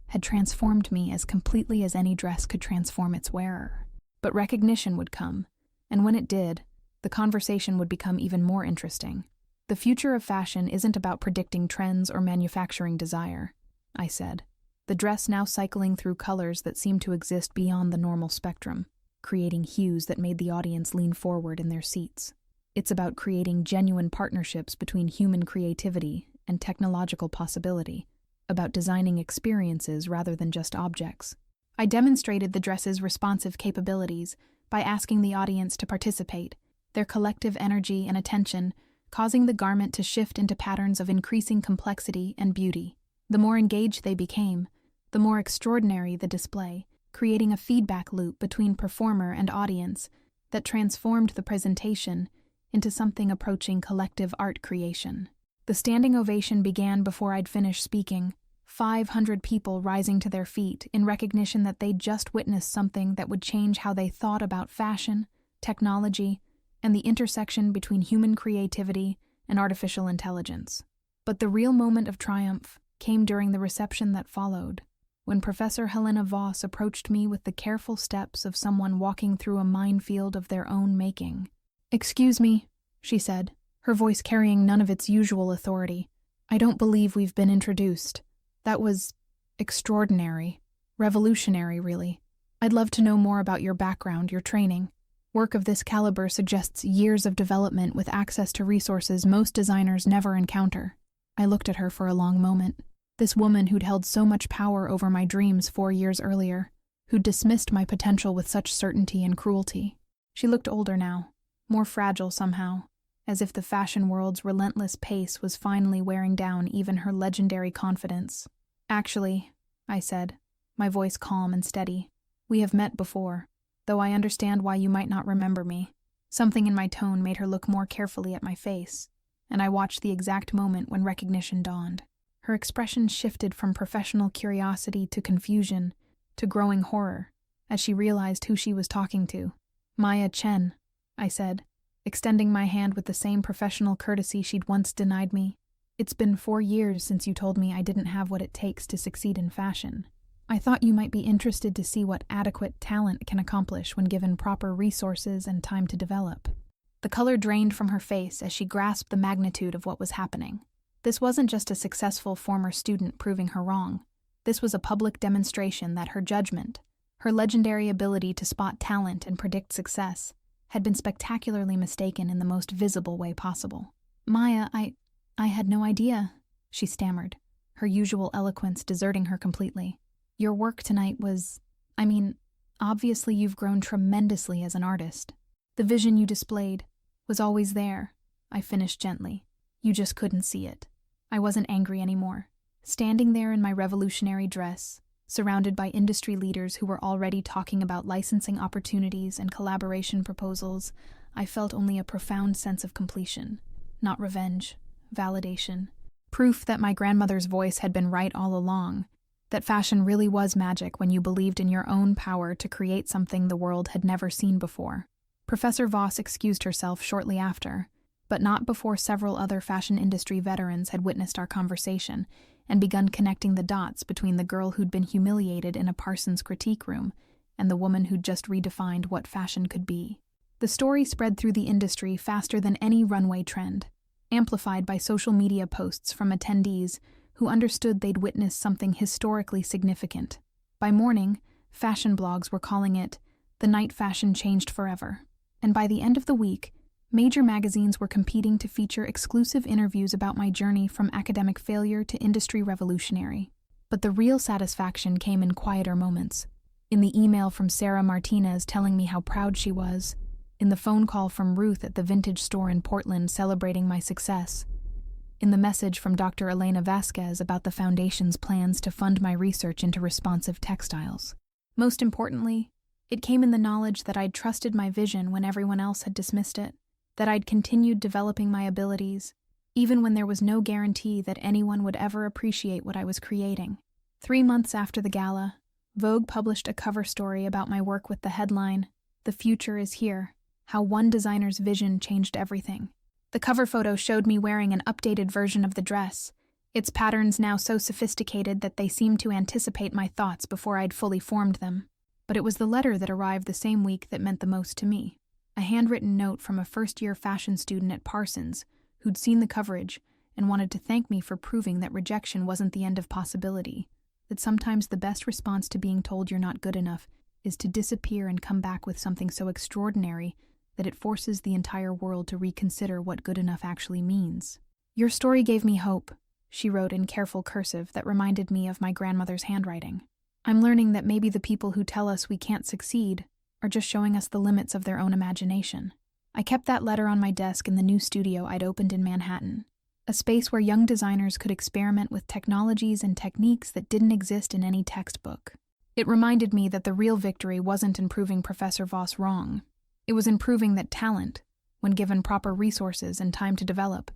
had transformed me as completely as any dress could transform its wearer. But recognition would come, and when it did, the conversation would become even more interesting. The future of fashion isn't about predicting trends or manufacturing desire, I said, the dress now cycling through colors that seemed to exist beyond the normal spectrum, creating hues that made the audience lean forward in their seats. It's about creating genuine partnerships between human creativity and technological possibility, about designing experiences rather than just objects. I demonstrated the dress's responsive capabilities by asking the audience to participate, their collective energy and attention causing the garment to shift into patterns of increasing complexity and beauty. The more engaged they became, the more extraordinary the display, creating a feedback loop between performer and audience that transformed the presentation into something approaching collective art creation. The standing ovation began before I'd finished speaking, 500 people rising to their feet in recognition that they'd just witnessed something that would change how they thought about fashion, technology, and the intersection between human creativity and artificial intelligence. But the real moment of triumph came during the reception that followed, when Professor Helena Voss approached me with the careful steps of someone walking through a minefield of their own making. "Excuse me," she said, her voice carrying none of its usual authority. "I don't believe we've been introduced. That was extraordinary. Revolutionary, really. I'd love to know more about your background, your training. Work of this caliber suggests years of development with access to resources most designers never encounter." I looked at her for a long moment. This woman who'd held so much power over my dreams 4 years earlier, who'd dismissed my potential with such certainty and cruelty. She looked older now, more fragile somehow, as if the fashion world's relentless pace was finally wearing down even her legendary confidence. "Actually," I said, my voice calm and steady, "we have met before, though I understand why you might not remember me." Something in my tone made her look more carefully at my face, and I watched the exact moment when recognition dawned. Her expression shifted from professional curiosity to confusion to growing horror as she realized who she was talking to. "Maya Chen," I said, extending my hand with the same professional courtesy she'd once denied me. "It's been 4 years since you told me I didn't have what it takes to succeed in fashion. I thought you might be interested to see what adequate talent can accomplish when given proper resources and time to develop." The color drained from her face as she grasped the magnitude of what was happening. This wasn't just a successful former student proving her wrong. This was a public demonstration that her judgment, her legendary ability to spot talent and predict success, had been spectacularly mistaken in the most visible way possible. "Maya, I had no idea," she stammered, her usual eloquence deserting her completely. "Your work tonight was, obviously you've grown tremendously as an artist. The vision you displayed was always there," I finished gently. "You just couldn't see it." I wasn't angry anymore. Standing there in my revolutionary dress, surrounded by industry leaders who were already talking about licensing opportunities and collaboration proposals, I felt only a profound sense of completion. Not revenge, validation. Proof that my grandmother's voice had been right all along, that fashion really was magic when you believed in your own power to create something the world had never seen before. Professor Voss excused herself shortly after, but not before several other fashion industry veterans had witnessed our conversation and begun connecting the dots between the girl who'd been humiliated in a Parsons critique room and the woman who'd just redefined what fashion could be. The story spread through the industry faster than any runway trend, amplified by social media posts from attendees who understood they'd witnessed something historically significant. By morning, fashion blogs were calling it "The Night Fashion Changed Forever," and by the end of the week, major magazines were competing to feature exclusive interviews about my journey from academic failure to industry revolutionary. But the real satisfaction came in quieter moments. In the email from Sarah Martinez telling me how proud she was, in the phone call from Ruth at the vintage store in Portland celebrating my success, in the message from Dr. Elena Vasquez about the Foundation's plans to fund my research into responsive textiles. Most importantly, it came in the knowledge that I'd trusted my vision when everyone else had dismissed it, that I'd continued developing my abilities, even when there was no guarantee that anyone would ever appreciate what I was creating. 3 months after the gala, Vogue published a cover story about my work with the headline, "The Future is Here, How One Designer's Vision Changed Everything." The cover photo showed me wearing an updated version of the dress, its patterns now so sophisticated that they seemed to anticipate my thoughts before I'd fully formed them. But it was the letter that arrived the same week that meant the most to me. A handwritten note from a first-year fashion student at Parsons who'd seen the coverage and wanted to thank me for proving that rejection wasn't the end of possibility, that sometimes the best response to being told you're not good enough is to disappear and come back with something so extraordinary that it forces the entire world to reconsider what good enough actually means. "Your story gave me hope," she wrote in careful cursive that reminded me of my grandmother's handwriting. "I'm learning that maybe the people who tell us we can't succeed are just showing us the limits of their own imagination." I kept that letter on my desk in the new studio I'd opened in Manhattan, a space where young designers could experiment with technologies and techniques that didn't exist in any textbook. It reminded me that the real victory wasn't in proving Professor Voss wrong. It was in proving that talent, when given proper resources and time to develop,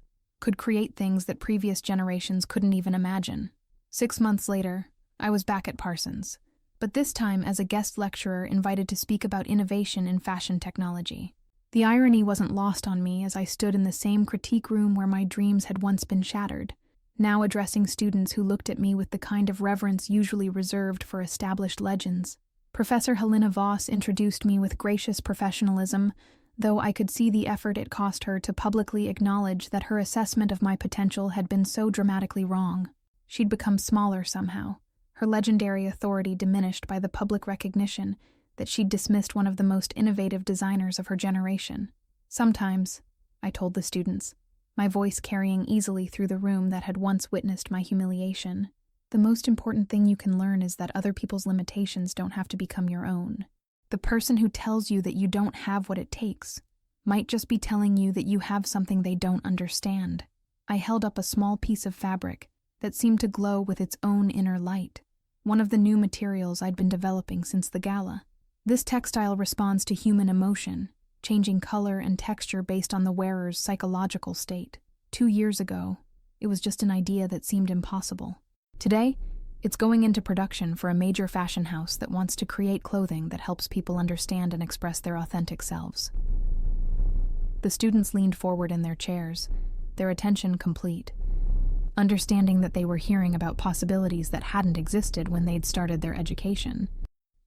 could create things that previous generations couldn't even imagine. 6 months later, I was back at Parsons, but this time as a guest lecturer invited to speak about innovation in fashion technology. The irony wasn't lost on me as I stood in the same critique room where my dreams had once been shattered, now addressing students who looked at me with the kind of reverence usually reserved for established legends. Professor Helena Voss introduced me with gracious professionalism, though I could see the effort it cost her to publicly acknowledge that her assessment of my potential had been so dramatically wrong. She'd become smaller somehow, her legendary authority diminished by the public recognition that she'd dismissed one of the most innovative designers of her generation. Sometimes, I told the students, my voice carrying easily through the room that had once witnessed my humiliation, the most important thing you can learn is that other people's limitations don't have to become your own. The person who tells you that you don't have what it takes might just be telling you that you have something they don't understand. I held up a small piece of fabric that seemed to glow with its own inner light, one of the new materials I'd been developing since the gala. This textile responds to human emotion, changing color and texture based on the wearer's psychological state. 2 years ago, it was just an idea that seemed impossible. Today, it's going into production for a major fashion house that wants to create clothing that helps people understand and express their authentic selves. The students leaned forward in their chairs, their attention complete, understanding that they were hearing about possibilities that hadn't existed when they'd started their education.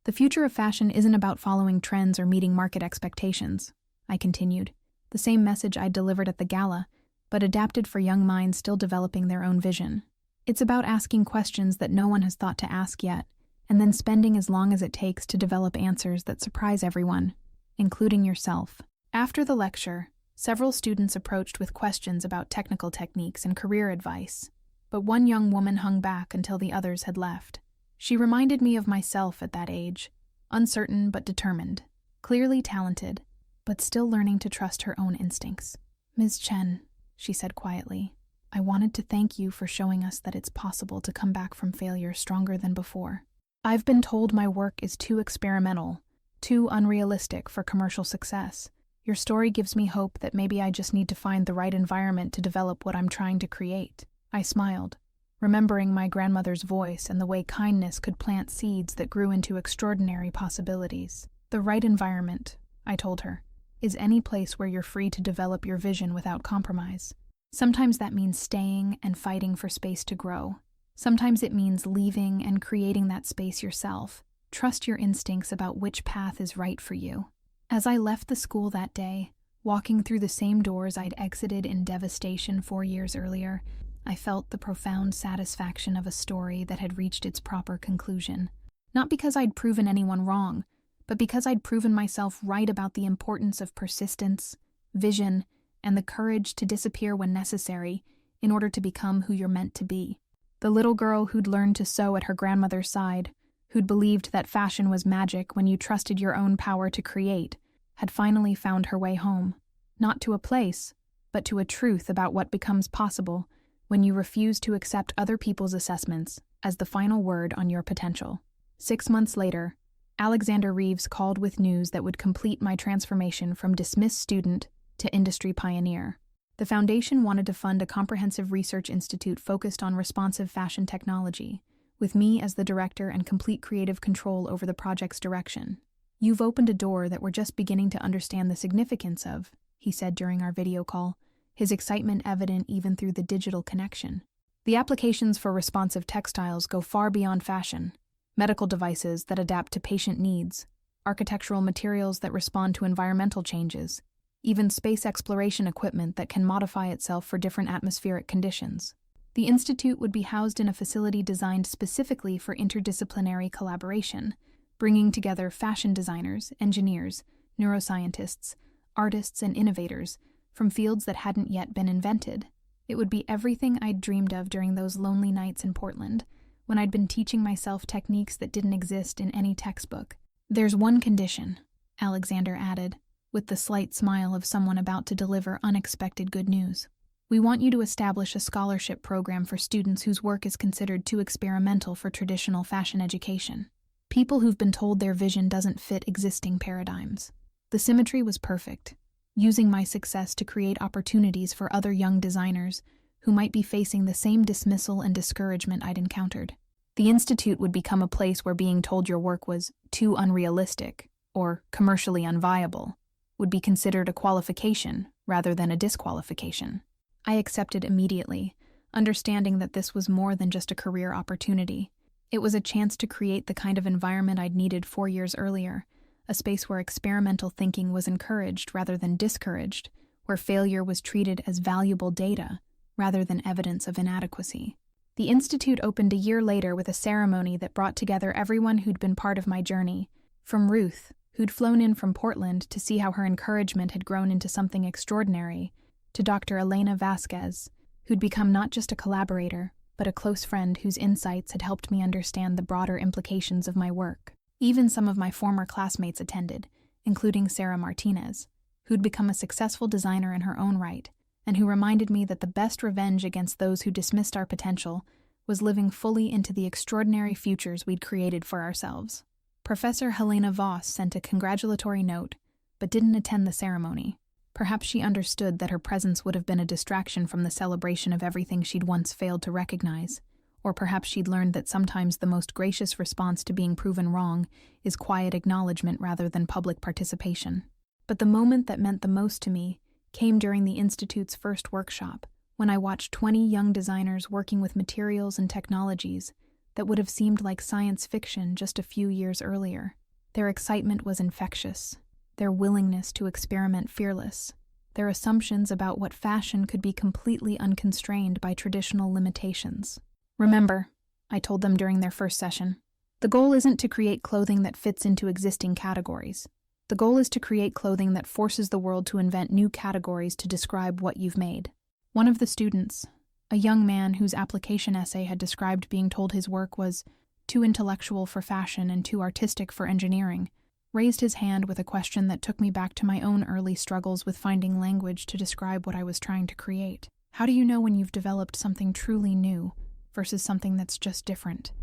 The future of fashion isn't about following trends or meeting market expectations, I continued, the same message I delivered at the gala, but adapted for young minds still developing their own vision. It's about asking questions that no one has thought to ask yet, and then spending as long as it takes to develop answers that surprise everyone, including yourself. After the lecture, several students approached with questions about technical techniques and career advice, but one young woman hung back until the others had left. She reminded me of myself at that age, uncertain but determined, clearly talented, but still learning to trust her own instincts. "Ms. Chen," she said quietly, "I wanted to thank you for showing us that it's possible to come back from failure stronger than before. I've been told my work is too experimental, too unrealistic for commercial success. Your story gives me hope that maybe I just need to find the right environment to develop what I'm trying to create." I smiled, remembering my grandmother's voice and the way kindness could plant seeds that grew into extraordinary possibilities. "The right environment," I told her, "is any place where you're free to develop your vision without compromise. Sometimes that means staying and fighting for space to grow. Sometimes it means leaving and creating that space yourself. Trust your instincts about which path is right for you." As I left the school that day, walking through the same doors I'd exited in devastation 4 years earlier, I felt the profound satisfaction of a story that had reached its proper conclusion. Not because I'd proven anyone wrong, but because I'd proven myself right about the importance of persistence, vision, and the courage to disappear when necessary in order to become who you're meant to be. The little girl who'd learned to sew at her grandmother's side, who'd believed that fashion was magic when you trusted your own power to create, had finally found her way home. Not to a place, but to a truth about what becomes possible when you refuse to accept other people's assessments as the final word on your potential. 6 months later, Alexander Reeves called with news that would complete my transformation from dismissed student to industry pioneer. The foundation wanted to fund a comprehensive research institute focused on responsive fashion technology, with me as the director and complete creative control over the project's direction. "You've opened a door that we're just beginning to understand the significance of," he said during our video call, his excitement evident even through the digital connection. "The applications for responsive textiles go far beyond fashion. Medical devices that adapt to patient needs, architectural materials that respond to environmental changes, even space exploration equipment that can modify itself for different atmospheric conditions." The institute would be housed in a facility designed specifically for interdisciplinary collaboration, bringing together fashion designers, engineers, neuroscientists, artists, and innovators from fields that hadn't yet been invented. It would be everything I'd dreamed of during those lonely nights in Portland, when I'd been teaching myself techniques that didn't exist in any textbook. "There's one condition," Alexander added, with the slight smile of someone about to deliver unexpected good news. "We want you to establish a scholarship program for students whose work is considered too experimental for traditional fashion education. People who've been told their vision doesn't fit existing paradigms." The symmetry was perfect. using my success to create opportunities for other young designers who might be facing the same dismissal and discouragement I'd encountered. The Institute would become a place where being told your work was too unrealistic or commercially unviable would be considered a qualification rather than a disqualification. I accepted immediately, understanding that this was more than just a career opportunity. It was a chance to create the kind of environment I'd needed 4 years earlier, a space where experimental thinking was encouraged rather than discouraged, where failure was treated as valuable data rather than evidence of inadequacy. The Institute opened a year later with a ceremony that brought together everyone who'd been part of my journey, from Ruth, who'd flown in from Portland to see how her encouragement had grown into something extraordinary, to Dr. Elena Vasquez, who'd become not just a collaborator, but a close friend whose insights had helped me understand the broader implications of my work. Even some of my former classmates attended, including Sarah Martinez, who'd become a successful designer in her own right, and who reminded me that the best revenge against those who dismissed our potential was living fully into the extraordinary futures we'd created for ourselves. Professor Helena Voss sent a congratulatory note, but didn't attend the ceremony. Perhaps she understood that her presence would have been a distraction from the celebration of everything she'd once failed to recognize, or perhaps she'd learned that sometimes the most gracious response to being proven wrong is quiet acknowledgement rather than public participation. But the moment that meant the most to me came during the Institute's first workshop, when I watched 20 young designers working with materials and technologies that would have seemed like science fiction just a few years earlier. Their excitement was infectious, their willingness to experiment fearless, their assumptions about what fashion could be completely unconstrained by traditional limitations. Remember, I told them during their first session, the goal isn't to create clothing that fits into existing categories. The goal is to create clothing that forces the world to invent new categories to describe what you've made. One of the students, a young man whose application essay had described being told his work was too intellectual for fashion and too artistic for engineering, raised his hand with a question that took me back to my own early struggles with finding language to describe what I was trying to create. How do you know when you've developed something truly new versus something that's just different?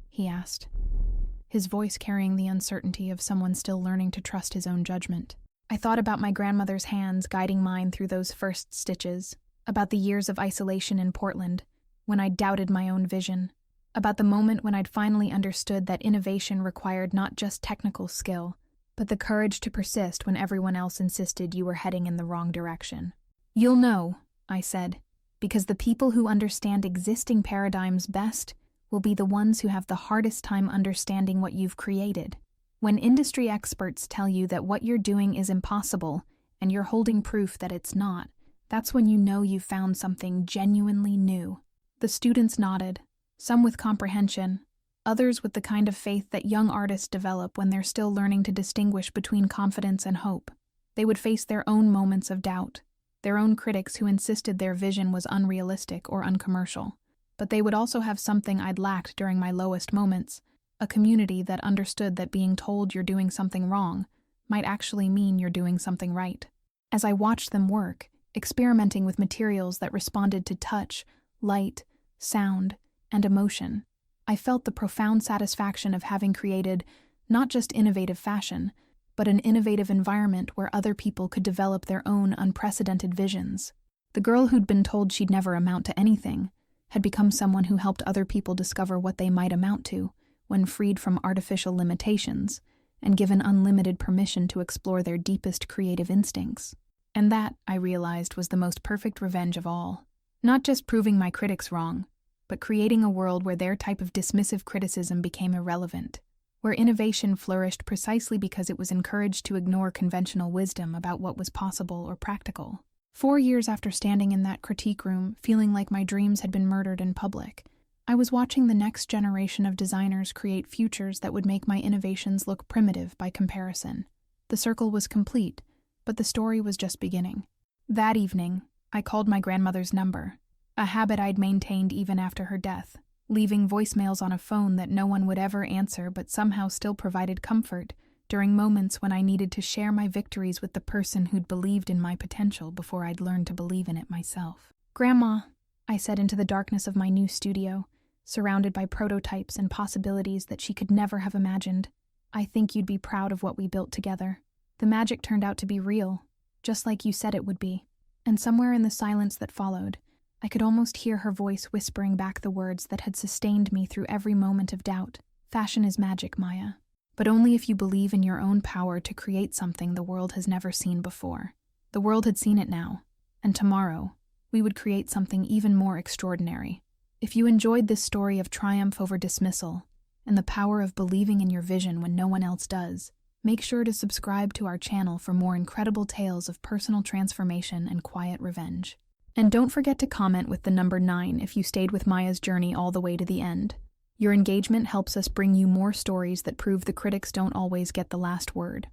He asked, his voice carrying the uncertainty of someone still learning to trust his own judgment. I thought about my grandmother's hands guiding mine through those first stitches, about the years of isolation in Portland, when I doubted my own vision, about the moment when I'd finally understood that innovation required not just technical skill, but the courage to persist when everyone else insisted you were heading in the wrong direction. You'll know, I said, because the people who understand existing paradigms best will be the ones who have the hardest time understanding what you've created. When industry experts tell you that what you're doing is impossible and you're holding proof that it's not, that's when you know you've found something genuinely new. The students nodded, some with comprehension, others with the kind of faith that young artists develop when they're still learning to distinguish between confidence and hope. They would face their own moments of doubt, their own critics who insisted their vision was unrealistic or uncommercial. But they would also have something I'd lacked during my lowest moments, a community that understood that being told you're doing something wrong might actually mean you're doing something right. As I watched them work, experimenting with materials that responded to touch, light, sound, and emotion, I felt the profound satisfaction of having created not just innovative fashion, but an innovative environment where other people could develop their own unprecedented visions. The girl who'd been told she'd never amount to anything had become someone who helped other people discover what they might amount to when freed from artificial limitations and given unlimited permission to explore their deepest creative instincts. And that, I realized, was the most perfect revenge of all. Not just proving my critics wrong, but creating a world where their type of dismissive criticism became irrelevant, where innovation flourished precisely because it was encouraged to ignore conventional wisdom about what was possible or practical. 4 years after standing in that critique room, feeling like my dreams had been murdered in public, I was watching the next generation of designers create futures that would make my innovations look primitive by comparison. The circle was complete, but the story was just beginning. That evening, I called my grandmother's number, a habit I'd maintained even after her death, leaving voicemails on a phone that no one would ever answer but somehow still provided comfort during moments when I needed to share my victories with the person who'd believed in my potential before I'd learned to believe in it myself. "Grandma," I said into the darkness of my new studio, surrounded by prototypes and possibilities that she could never have imagined, "I think you'd be proud of what we built together." The magic turned out to be real, just like you said it would be. And somewhere in the silence that followed, I could almost hear her voice whispering back the words that had sustained me through every moment of doubt. Fashion is magic, Maya, but only if you believe in your own power to create something the world has never seen before. The world had seen it now, and tomorrow, we would create something even more extraordinary. If you enjoyed this story of triumph over dismissal and the power of believing in your vision when no one else does, make sure to subscribe to our channel for more incredible tales of personal transformation and quiet revenge. And don't forget to comment with the number 9 if you stayed with Maya's journey all the way to the end. Your engagement helps us bring you more stories that prove the critics don't always get the last word.